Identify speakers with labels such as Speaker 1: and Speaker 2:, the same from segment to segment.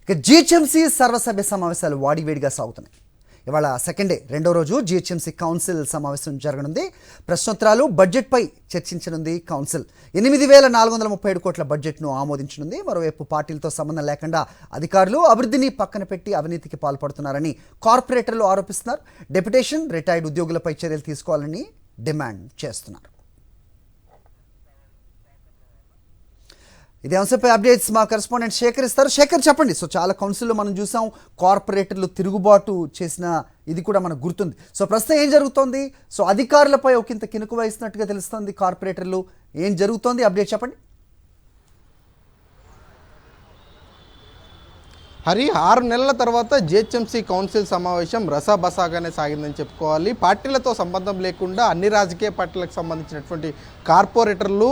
Speaker 1: ఇక జిహెచ్ఎంసీ సర్వసభ్య సమావేశాలు వాడివేడిగా సాగుతున్నాయి. ఇవాళ సెకండ్ డే రెండో రోజు జిహెచ్ఎంసీ కౌన్సిల్ సమావేశం జరగనుంది. ప్రశ్నోత్తరాలు బడ్జెట్పై చర్చించనుంది కౌన్సిల్. 8,437 కోట్ల బడ్జెట్ను ఆమోదించనుంది. మరోవైపు పార్టీలతో సంబంధం లేకుండా అధికారులు అభివృద్ధిని పక్కన పెట్టి అవినీతికి పాల్పడుతున్నారని కార్పొరేటర్లు ఆరోపిస్తున్నారు. డెప్యుటేషన్ రిటైర్డ్ ఉద్యోగులపై చర్యలు తీసుకోవాలని డిమాండ్ చేస్తున్నారు. ఇదే అంశంపై అప్డేట్స్ మా కరెస్పాండెంట్ శేఖర్ ఇస్తారు. శేఖర్, చెప్పండి. సో చాలా కౌన్సిల్లో మనం చూసాం, కార్పొరేటర్లు తిరుగుబాటు చేసిన ఇది కూడా మనకు గుర్తుంది. సో ప్రస్తుతం ఏం జరుగుతోంది? సో అధికారులపై ఒకంత కినుకు వహిస్తున్నట్టుగా తెలుస్తోంది కార్పొరేటర్లు. ఏం జరుగుతోంది? అప్డేట్ చెప్పండి.
Speaker 2: హరి, 6 నెలల తర్వాత జిహెచ్ఎంసీ కౌన్సిల్ సమావేశం రసాబసాగానే సాగిందని చెప్పుకోవాలి. పార్టీలతో సంబంధం లేకుండా అన్ని రాజకీయ పార్టీలకు సంబంధించినటువంటి కార్పొరేటర్లు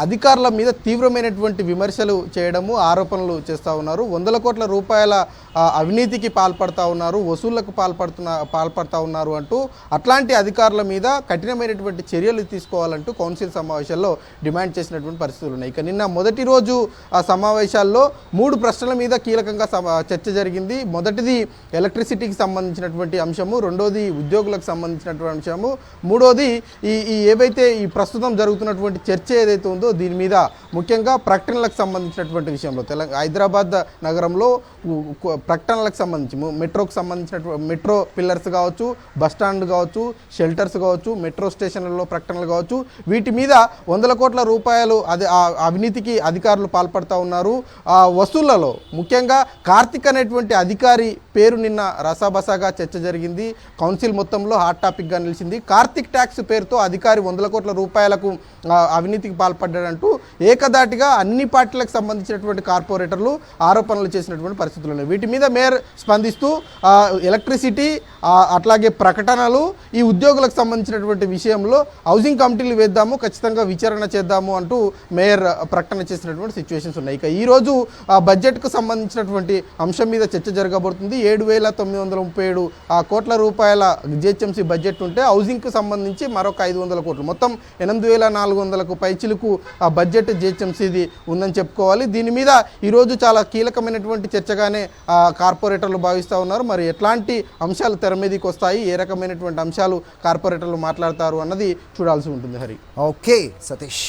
Speaker 2: అధికారుల మీద తీవ్రమైనటువంటి విమర్శలు చేయడము, ఆరోపణలు చేస్తూ ఉన్నారు. 100 కోట్ల రూపాయల అవినీతికి పాల్పడుతూ ఉన్నారు, వసూళ్లకు పాల్పడుతూ ఉన్నారు అంటూ అట్లాంటి అధికారుల మీద కఠినమైనటువంటి చర్యలు తీసుకోవాలంటూ కౌన్సిల్ సమావేశాల్లో డిమాండ్ చేసినటువంటి పరిస్థితులు ఉన్నాయి. ఇక నిన్న మొదటి రోజు ఆ సమావేశాల్లో 3 ప్రశ్నల మీద కీలకంగా చర్చ జరిగింది. మొదటిది ఎలక్ట్రిసిటీకి సంబంధించినటువంటి అంశము, రెండోది ఉద్యోగులకు సంబంధించినటువంటి అంశము, మూడోది ఏవైతే ఈ ప్రస్తుతం జరుగుతున్నటువంటి చర్చ ఏదైతే ఉందో దీని మీద ముఖ్యంగా ప్రకటనలకు సంబంధించినటువంటి విషయంలో హైదరాబాద్ నగరంలో ప్రకటనలకు సంబంధించి మెట్రోకి సంబంధించినటువంటి మెట్రో పిల్లర్స్ కావచ్చు, బస్టాండ్ కావచ్చు, షెల్టర్స్ కావచ్చు, మెట్రో స్టేషన్లలో ప్రకటనలు కావచ్చు, వీటి మీద 100 కోట్ల రూపాయలు అవినీతికి అధికారులు పాల్పడుతూ ఉన్నారు. వసూళ్లలో ముఖ్యంగా కార్తిక్ అనేటువంటి అధికారి పేరు నిన్న రసాబసాగా చర్చ జరిగింది. కౌన్సిల్ మొత్తంలో హాట్ టాపిక్గా నిలిచింది. కార్తిక్ ట్యాక్స్ పేరుతో అధికారి 100 కోట్ల రూపాయలకు అవినీతికి పాల్పడ్డాడంటూ ఏకదాటిగా అన్ని పార్టీలకు సంబంధించినటువంటి కార్పొరేటర్లు ఆరోపణలు చేసినటువంటి పరిస్థితులు ఉన్నాయి. వీటి మీద మేయర్ స్పందిస్తూ ఎలక్ట్రిసిటీ అట్లాగే ప్రకటనలు, ఈ ఉద్యోగులకు సంబంధించినటువంటి విషయంలో హౌసింగ్ కమిటీలు వేద్దాము, ఖచ్చితంగా విచారణ చేద్దాము అంటూ మేయర్ ప్రకటన చేసినటువంటి సిచ్యువేషన్స్ ఉన్నాయి. ఇక ఈరోజు బడ్జెట్కు సంబంధించినటువంటి అంశం మీద చర్చ జరగబడుతుంది. 7,937 కోట్ల రూపాయల జిహెచ్ఎంసీ బడ్జెట్ ఉంటే హౌసింగ్కు సంబంధించి మరొక 500 కోట్లు, మొత్తం 8,400కు పైచిలకు ఆ బడ్జెట్ జిహెచ్ఎంసీది ఉందని చెప్పుకోవాలి. దీని మీద ఈరోజు చాలా కీలకమైనటువంటి చర్చగానే కార్పొరేటర్లు భావిస్తూ ఉన్నారు. మరి ఎట్లాంటి అంశాలు తెర మీదకి వస్తాయి, ఏ రకమైనటువంటి అంశాలు కార్పొరేటర్లు మాట్లాడతారు అన్నది చూడాల్సి ఉంటుంది. హరి.
Speaker 1: ఓకే సతీష్.